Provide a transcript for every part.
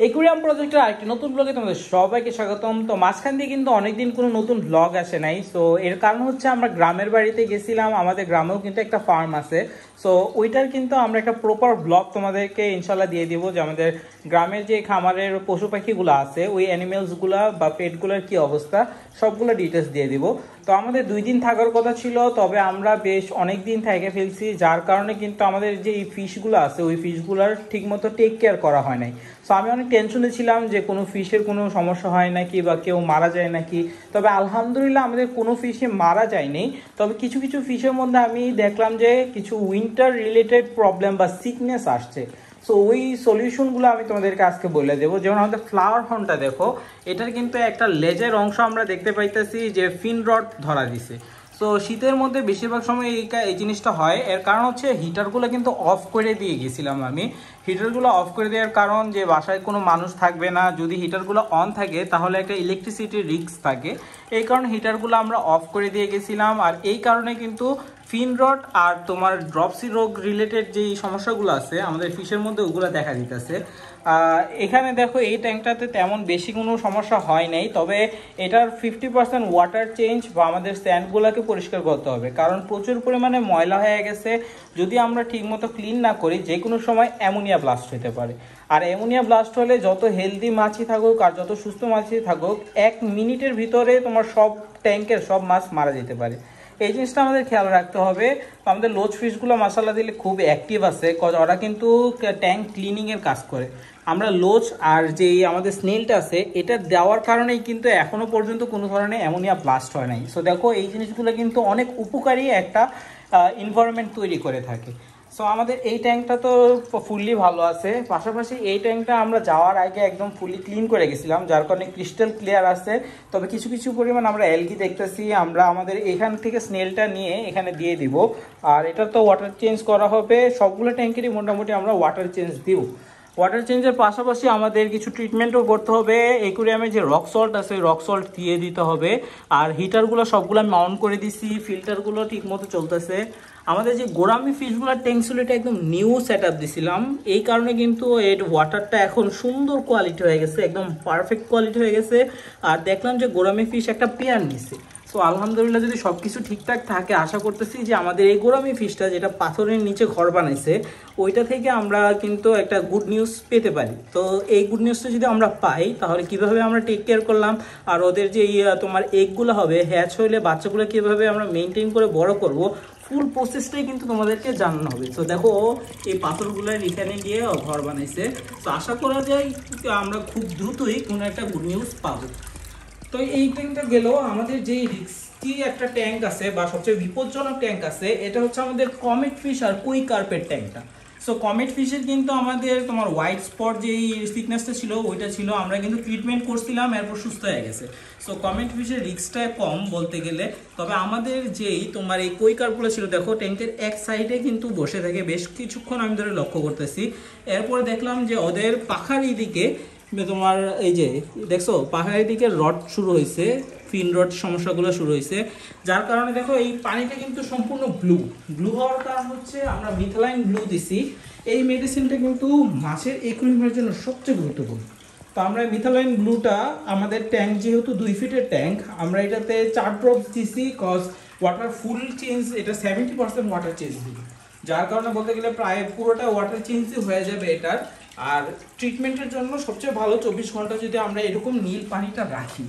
Aquarium প্রজেক্টের আরেকটি নতুন ব্লগে তোমাদের সবাইকে স্বাগতম। তো মাঝখান দিয়ে কিন্তু অনেকদিন কোনো নতুন ব্লগ আসে নাই। সো এর কারণ হচ্ছে আমরা গ্রামের বাড়িতে গেছিলাম, আমাদের গ্রামেও কিন্তু একটা ফার্ম আছে। সো ওইটার কিন্তু আমরা একটা প্রপার ব্লগ তোমাদেরকে ইনশাল্লাহ দিয়ে দিব, যে আমাদের গ্রামের যে খামারের পশু পাখিগুলো আছে ওই অ্যানিমেলসগুলা বা পেটগুলোর কি অবস্থা সবগুলো ডিটেলস দিয়ে দিব। তো আমাদের 2 দিন থাকার কথা ছিল, তবে আমরা বেশ অনেক দিন থেকে ফেলছি, যার কারণে কিন্তু আমাদের যে এই ফিশগুলো আছে ওই ফিশগুলোর ঠিকমতো টেক কেয়ার করা হয় নাই। সো আমি অনেক টেনশনে ছিলাম যে কোনো ফিশের কোনো সমস্যা হয় নাকি বা কেউ মারা যায় নাকি। তবে আলহামদুলিল্লাহ আমাদের কোনো ফিশে মারা যায়নি। তবে কিছু কিছু ফিশের মধ্যে আমি দেখলাম যে কিছু উইন্টার রিলেটেড প্রবলেম বা সিকনেস আসছে। সো ওই সলিউশনগুলো আমি তোমাদেরকে আজকে বলে দেবো। যেমন আমাদের ফ্লাওয়ার হর্নটা দেখো, এটার কিন্তু একটা লেজের অংশ আমরা দেখতে পাইতেছি যে ফিন রড ধরা দিছে। সো শীতের মধ্যে বেশিরভাগ সময় এই জিনিসটা হয়। এর কারণ হচ্ছে হিটারগুলো কিন্তু অফ করে দিয়ে গেছিলাম আমি। হিটারগুলো অফ করে দেওয়ার কারণ যে বাসায় কোনো মানুষ থাকবে না, যদি হিটারগুলো অন থাকে তাহলে একটা ইলেকট্রিসিটির রিস্ক থাকে। এই কারণে হিটারগুলো আমরা অফ করে দিয়ে গেছিলাম। আর এই কারণে কিন্তু ফিন রড আর তোমার ড্রপসি রোগ রিলেটেড যেই সমস্যাগুলো আছে আমাদের ফিশের মধ্যে ওগুলো দেখা দিতেছে। এখানে দেখো এই ট্যাঙ্কটাতে তেমন বেশি কোনো সমস্যা হয় নাই, তবে এটার 50% ওয়াটার চেঞ্জ বা আমাদের স্যান্ডগুলোকে পরিষ্কার করতে হবে, কারণ প্রচুর পরিমাণে ময়লা হয়ে গেছে। যদি আমরা ঠিকমতো ক্লিন না করি যে কোনো সময় অ্যামোনিয়া ব্লাস্ট হতে পারে। আর অ্যামোনিয়া ব্লাস্ট হলে যত হেলদি মাছই থাকুক আর যত সুস্থ মাছই থাকুক, 1 মিনিটের ভিতরে তোমার সব ট্যাঙ্কের সব মাছ মারা যেতে পারে। এই জিনিসটা আমাদের খেয়াল রাখতে হবে। আমাদের লোচ ফিশগুলো মাসাল্লাহ দিলে খুব অ্যাক্টিভ আছে, ওরা কিন্তু ট্যাঙ্ক ক্লিনিংয়ের কাজ করে। আমরা লোচ আর যেই আমাদের স্নেলটা আছে এটা দেওয়ার কারণেই কিন্তু এখনো পর্যন্ত কোনো ধরনের অ্যামোনিয়া ব্লাস্ট হয় নাই। সো দেখো এই জিনিসগুলো কিন্তু অনেক উপকারী একটা এনভায়রনমেন্ট তৈরি করে থাকে। সো আমাদের এই ট্যাঙ্কটা তো ফুললি ভালো আছে। পাশাপাশি এই ট্যাঙ্কটা আমরা যাওয়ার আগে একদম ফুললি ক্লিন করে গেছিলাম, যার কারণে ক্রিস্টাল ক্লিয়ার আছে। তবে কিছু কিছু পরিমাণ আমরা অ্যালগি দেখতেছি, আমরা আমাদের এখান থেকে স্নেলটা নিয়ে এখানে দিয়ে দিব। আর এটা তো ওয়াটার চেঞ্জ করা হবে, সবগুলো ট্যাঙ্কেরই মোটামুটি আমরা ওয়াটার চেঞ্জ দিব। ওয়াটার চেঞ্জের পাশাপাশি আমাদের কিছু ট্রিটমেন্টও করতে হবে। অ্যাকুরিয়ামে যে রক সল্ট আছে রক সল্ট দিয়ে দিতে হবে। আর হিটারগুলো সবগুলো আমি অন করে দিছি, ফিল্টারগুলো ঠিক মতো চলতেছে। আমাদের যে গোরামি ফিশগুলোর ট্যাঙ্ক ছিল এটা একদম নিউ সেট আপ দিছিলাম, এই কারণে কিন্তু এর ওয়াটারটা এখন সুন্দর কোয়ালিটি হয়ে গেছে, একদম পারফেক্ট কোয়ালিটি হয়ে গেছে। আর দেখলাম যে গোরামি ফিশ একটা পেয়ার নিছে। সো আলহামদুলিল্লাহ যদি সব কিছু ঠিকঠাক থাকে আশা করতেছি যে আমাদের এই গোরামি ফিশটা যেটা পাথরের নিচে ঘর বানাইছে ওইটা থেকে আমরা কিন্তু একটা গুড নিউজ পেতে পারি। তো এই গুড নিউজটা যদি আমরা পাই তাহলে কিভাবে আমরা টেক কেয়ার করলাম আর ওদের যে তোমার এগগুলো হবে হ্যাচ হইলে বাচ্চাগুলো কিভাবে আমরা মেনটেন করে বড় করব, ফুল প্রসেসটাই কিন্তু তোমাদেরকে জানানো হবে। তো দেখো এই পাথরগুলোর এখানে গিয়ে ঘর বানাইছে। তো আশা করা যায় আমরা খুব দ্রুতই কোনো একটা গুড নিউজ পাবো। তো এই ট্যাঙ্কটা গেল। আমাদের যে রিস্কি একটা ট্যাঙ্ক আছে বা সবচেয়ে বিপজ্জনক ট্যাঙ্ক আছে এটা হচ্ছে আমাদের কমেট ফিশ আর কুই কার্পের ট্যাঙ্কটা। সো কমেট ফিশের কিন্তু আমাদের তোমার হোয়াইট স্পট যেই সিকনেসটা ছিল ওইটা ছিল, আমরা কিন্তু ট্রিটমেন্ট করছিলাম, এরপর সুস্থ হয়ে গেছে। সো কমেট ফিশের রিস্কটা কম বলতে গেলে। তবে আমাদের যেই তোমার এই কুই কার্পগুলো ছিল দেখো ট্যাঙ্কের এক সাইডে কিন্তু বসে থাকে বেশ কিছুক্ষণ, আমি ধরে লক্ষ্য করতেছি। এরপরে দেখলাম যে ওদের পাখার দিকে তোমার এই যে দেখছো পাহাড়ের দিকে রড শুরু হয়েছে, ফিন রড সমস্যাগুলো শুরু হয়েছে, যার কারণে দেখো এই পানিটা কিন্তু সম্পূর্ণ ব্লু। ব্লু হওয়ার কারণ হচ্ছে আমরা মিথালাইন ব্লু দিছি। এই মেডিসিনটা কিন্তু মাছের অ্যাকুয়ারিয়ামের জন্য সবচেয়ে গুরুত্বপূর্ণ। তো আমরা মিথালাইন ব্লুটা আমাদের ট্যাঙ্ক যেহেতু 2 ফিটের ট্যাঙ্ক, আমরা এটাতে 4 ড্রপস দিছি, কজ ওয়াটার ফুল চেঞ্জ এটা 70% ওয়াটার চেঞ্জ দিবে, যার কারণে বলতে গেলে প্রায় পুরোটা ওয়াটার চেঞ্জই হয়ে যাবে এটার। আর ট্রিটমেন্টের জন্য সবচেয়ে ভালো 24 ঘন্টা যদি আমরা এরকম নীল পানিটা রাখি।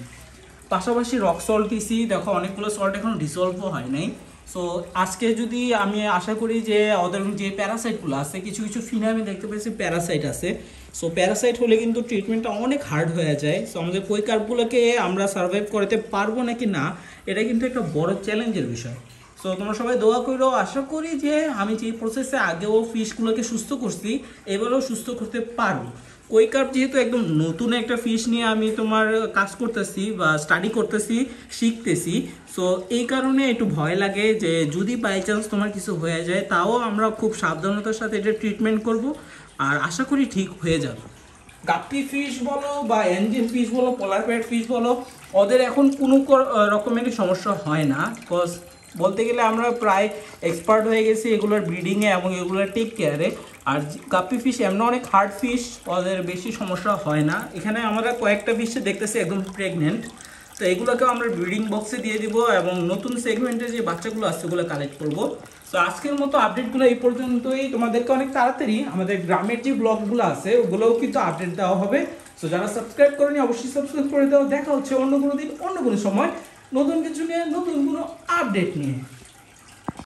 পাশাপাশি রক সল্ট দিছি, দেখো অনেকগুলো সল্ট এখন ডিসলভও হয় নাই। সো আজকে যদি আমি আশা করি যে ওদের যে প্যারাসাইটগুলো আছে কিছু কিছু ফিনে আমি দেখতে পেয়েছি প্যারাসাইট আছে। সো প্যারাসাইট হলে কিন্তু ট্রিটমেন্টটা অনেক হার্ড হয়ে যায়। সো আমাদের কই কার্পগুলোকে আমরা সার্ভাইভ করতে পারবো নাকি না এটা কিন্তু একটা বড় চ্যালেঞ্জের বিষয়। সো তোমরা সবাই দোয়া করো, আশা করি যে আমি যে প্রসেসে আগেও ফিশগুলোকে সুস্থ করছি এবারেও সুস্থ করতে পারবো। কই কার্প যেহেতু একদম নতুন একটা ফিশ নিয়ে আমি তোমার কাজ করতেছি বা স্টাডি করতেছি, শিখতেছি। সো এই কারণে একটু ভয় লাগে যে যদি বাই চান্স তোমার কিছু হয়ে যায়, তাও আমরা খুব সাবধানতার সাথে এটা ট্রিটমেন্ট করব আর আশা করি ঠিক হয়ে যাবে। গাপ্পি ফিশ বলো বা এঞ্জেল ফিশ বলো, পোলার প্যাড ফিশ বলো, ওদের এখন কোনো রকমেরই সমস্যা হয় না, কজ বলতে গেলে আমরা প্রায় এক্সপার্ট হয়ে গেছি এগুলোর ব্রিডিংয়ে এবং এগুলোর টেক কেয়ারে। আর গাপ্পি ফিশ এমনি অনেক হার্ড ফিশ, ওদের বেশি সমস্যা হয় না। এখানে আমরা কয়েকটা ফিশে দেখতেছি একদম প্রেগনেন্ট, তো এগুলোকেও আমরা ব্রিডিং বক্সে দিয়ে দিব এবং নতুন সেগমেন্টে যে বাচ্চাগুলো আছে ওগুলো কালেক্ট করব। তো আজকের মতো আপডেটগুলো এই পর্যন্তই। তোমাদেরকে অনেক তাড়াতাড়ি আমাদের গ্রামের যে ব্লগগুলো আছে ওগুলোও কিন্তু আপডেট দেওয়া হবে। তো যারা সাবস্ক্রাইব করেনি অবশ্যই সাবস্ক্রাইব করে দাও। দেখা হচ্ছে অন্য কোনো দিন অন্য কোনো সময় নতুন কিছু নিয়ে, নতুন কোনো আপডেট নিয়ে।